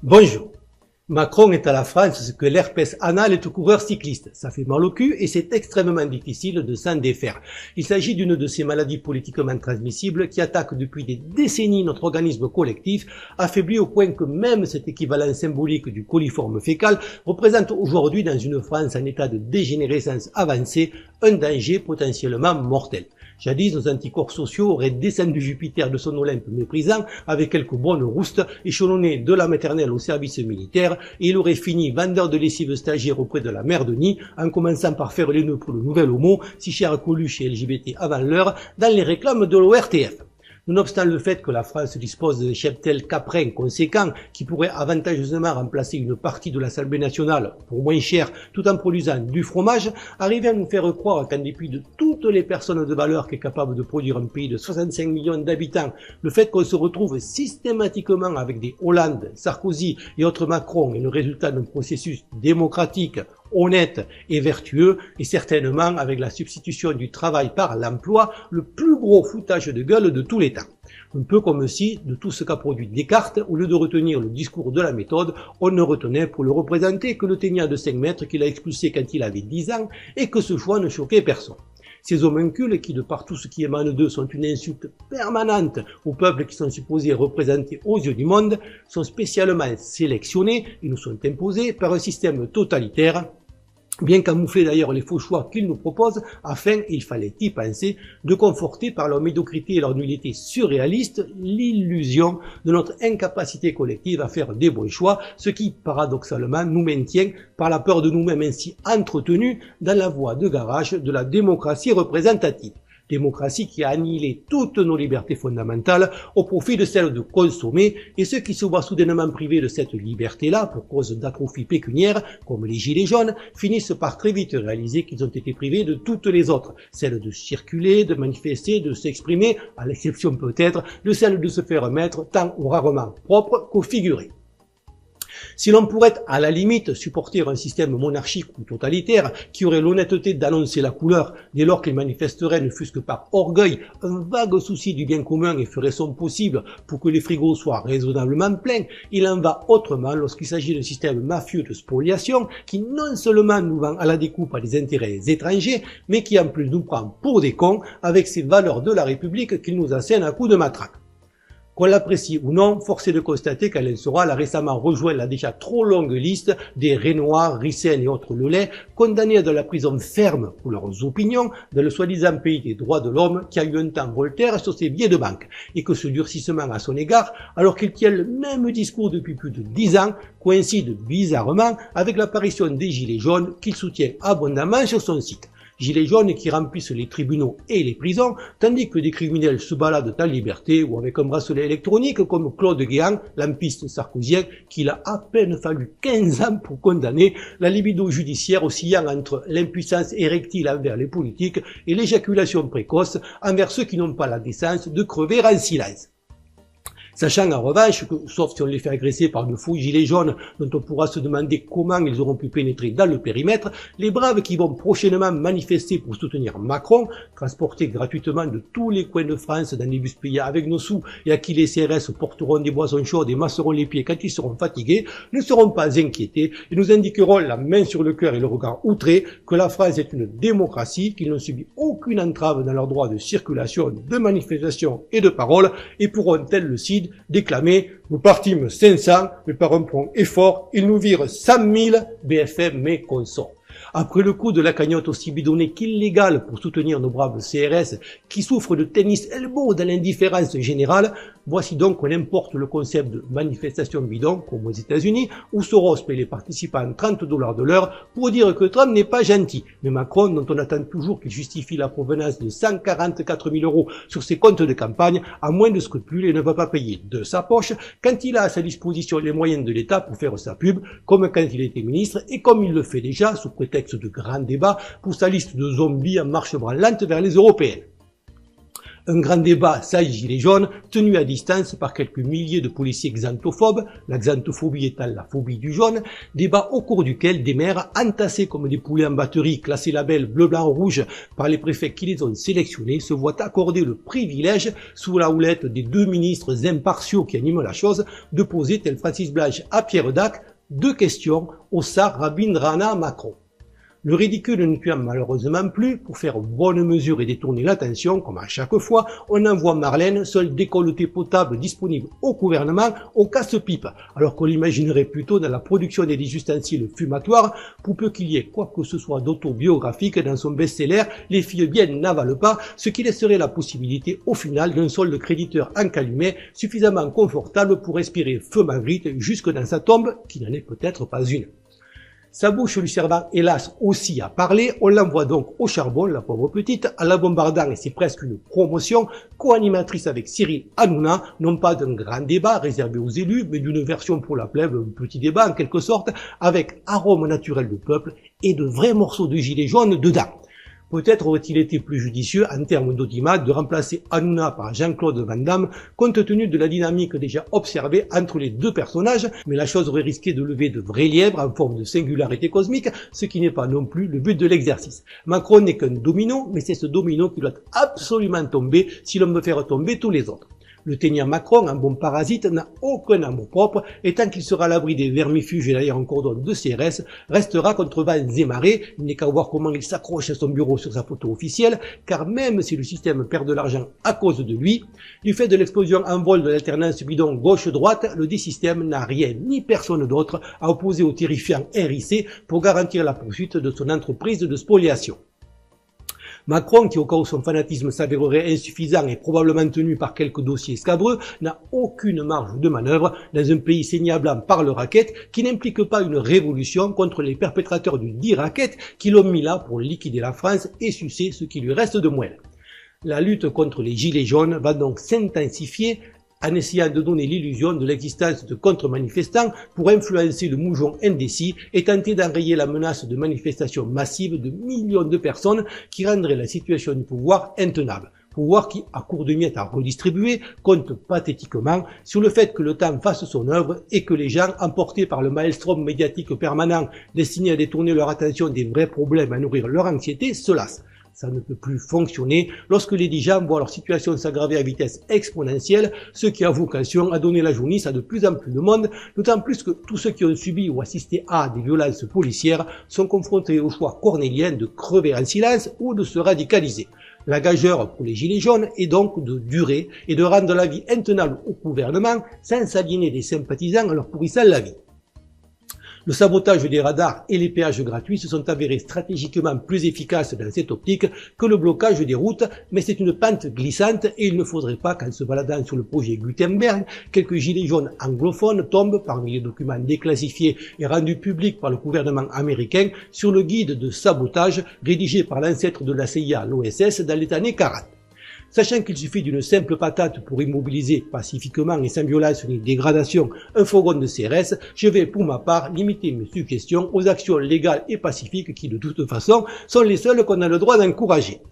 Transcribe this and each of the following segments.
Bonjour. Macron est à la France ce que l'herpès anal est au coureur cycliste. Ça fait mal au cul et c'est extrêmement difficile de s'en défaire. Il s'agit d'une de ces maladies politiquement transmissibles qui attaquent depuis des décennies notre organisme collectif, affaibli au point que même cet équivalent symbolique du coliforme fécal représente aujourd'hui dans une France en état de dégénérescence avancée un danger potentiellement mortel. Jadis, nos anticorps sociaux auraient descendu Jupiter de son Olympe méprisant avec quelques bonnes roustes, échelonnés de la maternelle au service militaire, et il aurait fini vendeur de lessive stagiaire auprès de la mère de nid, en commençant par faire les nœuds pour le nouvel homo, si cher à Coluche et LGBT avant l'heure, dans les réclames de l'ORTF. Nonobstant le fait que la France dispose d'un cheptel caprin conséquent qui pourrait avantageusement remplacer une partie de l'Assemblée nationale pour moins cher tout en produisant du fromage, arriver à nous faire croire qu'en dépit de toutes les personnes de valeur qu'est capable de produire un pays de 65 millions d'habitants, le fait qu'on se retrouve systématiquement avec des Hollande, Sarkozy et autres Macron est le résultat d'un processus démocratique, honnête et vertueux, et certainement avec la substitution du travail par l'emploi, le plus gros foutage de gueule de tous les temps. Un peu comme si, de tout ce qu'a produit Descartes, au lieu de retenir le discours de la méthode, on ne retenait pour le représenter que le ténia de 5 mètres qu'il a expulsé quand il avait 10 ans, et que ce choix ne choquait personne. Ces homuncules qui, de par tout ce qui émane d'eux, sont une insulte permanente au peuple qui sont supposés représenter aux yeux du monde, sont spécialement sélectionnés et nous sont imposés par un système totalitaire, bien camoufler d'ailleurs les faux choix qu'ils nous proposent, afin, il fallait y penser, de conforter par leur médiocrité et leur nullité surréaliste l'illusion de notre incapacité collective à faire des bons choix, ce qui, paradoxalement, nous maintient, par la peur de nous-mêmes ainsi entretenus, dans la voie de garage de la démocratie représentative. Démocratie qui a annihilé toutes nos libertés fondamentales au profit de celle de consommer, et ceux qui se voient soudainement privés de cette liberté-là pour cause d'atrophie pécuniaire, comme les gilets jaunes, finissent par très vite réaliser qu'ils ont été privés de toutes les autres, celle de circuler, de manifester, de s'exprimer, à l'exception peut-être de celle de se faire mettre tant ou rarement propre qu'au figuré. Si l'on pourrait, à la limite, supporter un système monarchique ou totalitaire qui aurait l'honnêteté d'annoncer la couleur dès lors qu'il manifesterait, ne fût-ce que par orgueil, un vague souci du bien commun et ferait son possible pour que les frigos soient raisonnablement pleins, il en va autrement lorsqu'il s'agit d'un système mafieux de spoliation qui non seulement nous vend à la découpe à des intérêts étrangers, mais qui en plus nous prend pour des cons avec ces valeurs de la République qu'il nous assène à coups de matraque. Qu'on l'apprécie ou non, force est de constater qu'Alain Soral a récemment rejoint la déjà trop longue liste des Renoir, Rissen et autres Lelay, condamnés à de la prison ferme pour leurs opinions dans le soi-disant pays des droits de l'homme qui a eu un temps Voltaire sur ses billets de banque, et que ce durcissement à son égard, alors qu'il tient le même discours depuis plus de 10 ans, coïncide bizarrement avec l'apparition des Gilets jaunes qu'il soutient abondamment sur son site. Gilets jaunes qui remplissent les tribunaux et les prisons, tandis que des criminels se baladent en liberté ou avec un bracelet électronique comme Claude Guéant, lampiste sarkozien, qu'il a à peine fallu 15 ans pour condamner, la libido judiciaire oscillant entre l'impuissance érectile envers les politiques et l'éjaculation précoce envers ceux qui n'ont pas la décence de crever en silence. Sachant en revanche que, sauf si on les fait agresser par de faux gilets jaunes dont on pourra se demander comment ils auront pu pénétrer dans le périmètre, les braves qui vont prochainement manifester pour soutenir Macron, transportés gratuitement de tous les coins de France dans des bus payés avec nos sous et à qui les CRS porteront des boissons chaudes et masseront les pieds quand ils seront fatigués, ne seront pas inquiétés et nous indiqueront la main sur le cœur et le regard outré que la France est une démocratie, qu'ils n'ont subi aucune entrave dans leur droit de circulation, de manifestation et de parole et pourront, tel le CID, déclamer « Nous partîmes 500, mais par un prompt effort, ils nous virent 100 000, BFM mais consorts. » Après le coup de la cagnotte aussi bidonnée qu'illégale pour soutenir nos braves CRS qui souffrent de tennis elbow dans l'indifférence générale, voici donc qu'on importe le concept de manifestation bidon, comme aux États-Unis, où Soros paie les participants 30 $ de l'heure pour dire que Trump n'est pas gentil. Mais Macron, dont on attend toujours qu'il justifie la provenance de 144 000 € sur ses comptes de campagne, à moins de scrupules et ne va pas payer de sa poche quand il a à sa disposition les moyens de l'État pour faire sa pub, comme quand il était ministre et comme il le fait déjà sous prétexte de grands débats pour sa liste de zombies en marche branlante vers les européennes. Un grand débat sans gilets jaunes, tenu à distance par quelques milliers de policiers xanthophobes, la xanthophobie étant la phobie du jaune, débat au cours duquel des maires, entassés comme des poulets en batterie, classés label bleu, blanc, rouge par les préfets qui les ont sélectionnés, se voient accorder le privilège, sous la houlette des deux ministres impartiaux qui animent la chose, de poser, tel Francis Blanche à Pierre Dac, deux questions au Tsar Rabindranath Macron. Le ridicule ne tuant malheureusement plus, pour faire bonne mesure et détourner l'attention, comme à chaque fois, on envoie Marlène, seul décolleté potable disponible au gouvernement, au casse-pipe, alors qu'on l'imaginerait plutôt dans la production des ustensiles fumatoires, pour peu qu'il y ait quoi que ce soit d'autobiographique dans son best-seller « Les filles bien n'avalent pas », ce qui laisserait la possibilité au final d'un solde créditeur encalumet suffisamment confortable pour respirer feu Magritte jusque dans sa tombe, qui n'en est peut-être pas une. Sa bouche lui servant hélas aussi à parler, on l'envoie donc au charbon, la pauvre petite, en la bombardant, et c'est presque une promotion, co-animatrice avec Cyril Hanouna, non pas d'un grand débat réservé aux élus, mais d'une version pour la plèbe, un petit débat en quelque sorte, avec arôme naturel de peuple et de vrais morceaux de gilets jaunes dedans. Peut-être aurait-il été plus judicieux, en termes d'audimat, de remplacer Hanouna par Jean-Claude Van Damme, compte tenu de la dynamique déjà observée entre les deux personnages, mais la chose aurait risqué de lever de vrais lièvres en forme de singularité cosmique, ce qui n'est pas non plus le but de l'exercice. Macron n'est qu'un domino, mais c'est ce domino qui doit absolument tomber si l'on veut faire tomber tous les autres. Le teignant Macron, un bon parasite, n'a aucun amour propre, et tant qu'il sera à l'abri des vermifuges et derrière un cordon de CRS, restera contre vents et marées. Il n'est qu'à voir comment il s'accroche à son bureau sur sa photo officielle, car même si le système perd de l'argent à cause de lui, du fait de l'explosion en vol de l'alternance bidon gauche-droite, le D-Système n'a rien ni personne d'autre à opposer au terrifiant RIC pour garantir la poursuite de son entreprise de spoliation. Macron, qui au cas où son fanatisme s'avérerait insuffisant et probablement tenu par quelques dossiers scabreux, n'a aucune marge de manœuvre dans un pays saigné à blanc par le racket qui n'implique pas une révolution contre les perpétrateurs du dit racket qui l'ont mis là pour liquider la France et sucer ce qui lui reste de moelle. La lutte contre les gilets jaunes va donc s'intensifier en essayant de donner l'illusion de l'existence de contre-manifestants pour influencer le moujon indécis et tenter d'enrayer la menace de manifestations massives de millions de personnes qui rendraient la situation du pouvoir intenable. Pouvoir qui, à court de miettes à redistribuer, compte pathétiquement sur le fait que le temps fasse son œuvre et que les gens, emportés par le maelstrom médiatique permanent destiné à détourner leur attention des vrais problèmes, à nourrir leur anxiété, se lassent. Ça ne peut plus fonctionner lorsque les gens voient leur situation s'aggraver à vitesse exponentielle, ce qui a vocation à donner la jaunisse à de plus en plus de monde, d'autant plus que tous ceux qui ont subi ou assisté à des violences policières sont confrontés au choix cornélien de crever en silence ou de se radicaliser. La gageure pour les gilets jaunes est donc de durer et de rendre la vie intenable au gouvernement sans s'aliéner des sympathisants en leur pourrissant la vie. Le sabotage des radars et les péages gratuits se sont avérés stratégiquement plus efficaces dans cette optique que le blocage des routes, mais c'est une pente glissante et il ne faudrait pas qu'en se baladant sur le projet Gutenberg, quelques gilets jaunes anglophones tombent parmi les documents déclassifiés et rendus publics par le gouvernement américain sur le guide de sabotage rédigé par l'ancêtre de la CIA, l'OSS, dans les années 40. Sachant qu'il suffit d'une simple patate pour immobiliser pacifiquement et sans violence ni dégradation un fourgon de CRS, je vais pour ma part limiter mes suggestions aux actions légales et pacifiques qui de toute façon sont les seules qu'on a le droit d'encourager.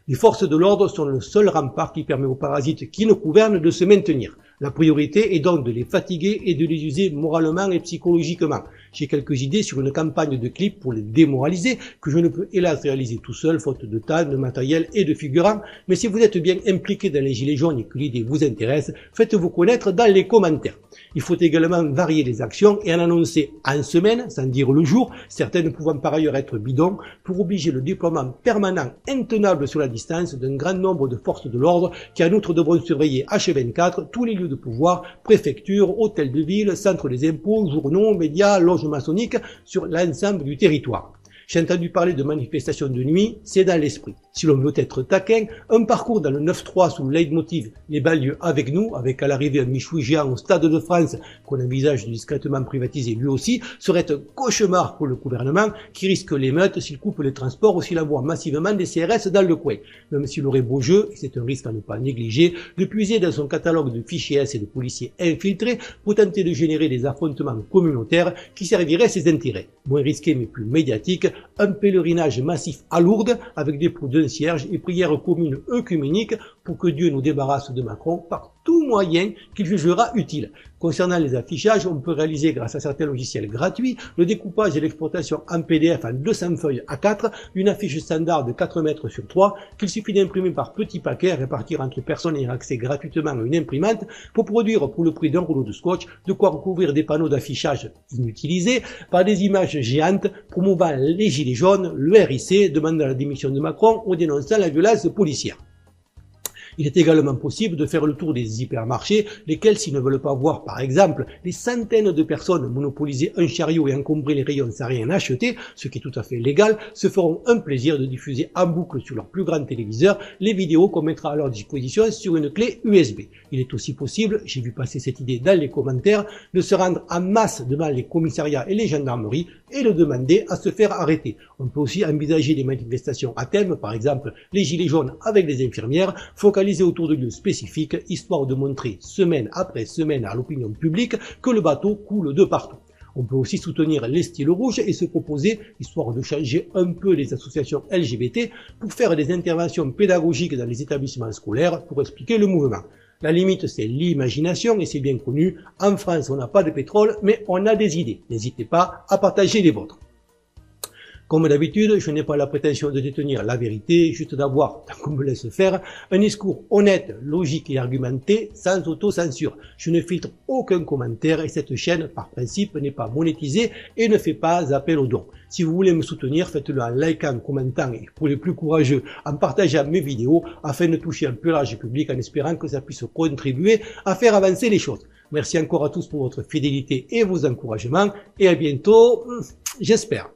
Les forces de l'ordre sont le seul rempart qui permet aux parasites qui nous gouvernent de se maintenir. La priorité est donc de les fatiguer et de les user moralement et psychologiquement. J'ai quelques idées sur une campagne de clips pour les démoraliser, que je ne peux hélas réaliser tout seul, faute de temps, de matériel et de figurants, mais si vous êtes bien impliqué dans les gilets jaunes et que l'idée vous intéresse, faites-vous connaître dans les commentaires. Il faut également varier les actions et en annoncer en semaine, sans dire le jour, certaines pouvant par ailleurs être bidons, pour obliger le déploiement permanent, intenable sur la distance, d'un grand nombre de forces de l'ordre qui en outre devront surveiller H24 tous les lieux de pouvoir, préfectures, hôtels de ville, centres des impôts, journaux, médias, loges maçonniques sur l'ensemble du territoire. J'ai entendu parler de manifestations de nuit, c'est dans l'esprit. Si l'on veut être taquin, un parcours dans le 9-3 sous le leitmotiv « Les banlieues avec nous », avec à l'arrivée un Michoui géant au Stade de France, qu'on envisage discrètement privatiser lui aussi, serait un cauchemar pour le gouvernement qui risque l'émeute s'il coupe les transports ou s'il envoie massivement des CRS dans le coin. Même s'il aurait beau jeu, et c'est un risque à ne pas négliger, de puiser dans son catalogue de fichiers S et de policiers infiltrés pour tenter de générer des affrontements communautaires qui serviraient ses intérêts. Moins risqué mais plus médiatique, un pèlerinage massif à Lourdes avec des pots de d'un cierge et prière commune œcuménique pour que Dieu nous débarrasse de Macron par tout moyen qu'il jugera utile. Concernant les affichages, on peut réaliser grâce à certains logiciels gratuits le découpage et l'exportation en PDF en 200 feuilles A4 d'une affiche standard de 4 mètres sur 3 qu'il suffit d'imprimer par petits paquets à répartir entre personnes ayant accès gratuitement à une imprimante pour produire pour le prix d'un rouleau de scotch de quoi recouvrir des panneaux d'affichage inutilisés par des images géantes promouvant les gilets jaunes, le RIC, demandant la démission de Macron ou dénonçant la violence policière. Il est également possible de faire le tour des hypermarchés, lesquels, s'ils ne veulent pas voir, par exemple, des centaines de personnes monopoliser un chariot et encombrer les rayons sans rien acheter, ce qui est tout à fait légal, se feront un plaisir de diffuser en boucle sur leur plus grand téléviseur les vidéos qu'on mettra à leur disposition sur une clé USB. Il est aussi possible, j'ai vu passer cette idée dans les commentaires, de se rendre en masse devant les commissariats et les gendarmeries et de demander à se faire arrêter. On peut aussi envisager des manifestations à thème, par exemple les gilets jaunes avec les infirmières, focalisées autour de lieux spécifiques, histoire de montrer semaine après semaine à l'opinion publique que le bateau coule de partout. On peut aussi soutenir les styles rouges et se proposer, histoire de changer un peu les associations LGBT, pour faire des interventions pédagogiques dans les établissements scolaires pour expliquer le mouvement. La limite, c'est l'imagination et c'est bien connu. En France, on n'a pas de pétrole, mais on a des idées. N'hésitez pas à partager les vôtres. Comme d'habitude, je n'ai pas la prétention de détenir la vérité, juste d'avoir, tant qu'on me laisse faire, un discours honnête, logique et argumenté, sans autocensure. Je ne filtre aucun commentaire et cette chaîne, par principe, n'est pas monétisée et ne fait pas appel aux dons. Si vous voulez me soutenir, faites-le en likant, commentant et, pour les plus courageux, en partageant mes vidéos afin de toucher un peu large public en espérant que ça puisse contribuer à faire avancer les choses. Merci encore à tous pour votre fidélité et vos encouragements et à bientôt, j'espère.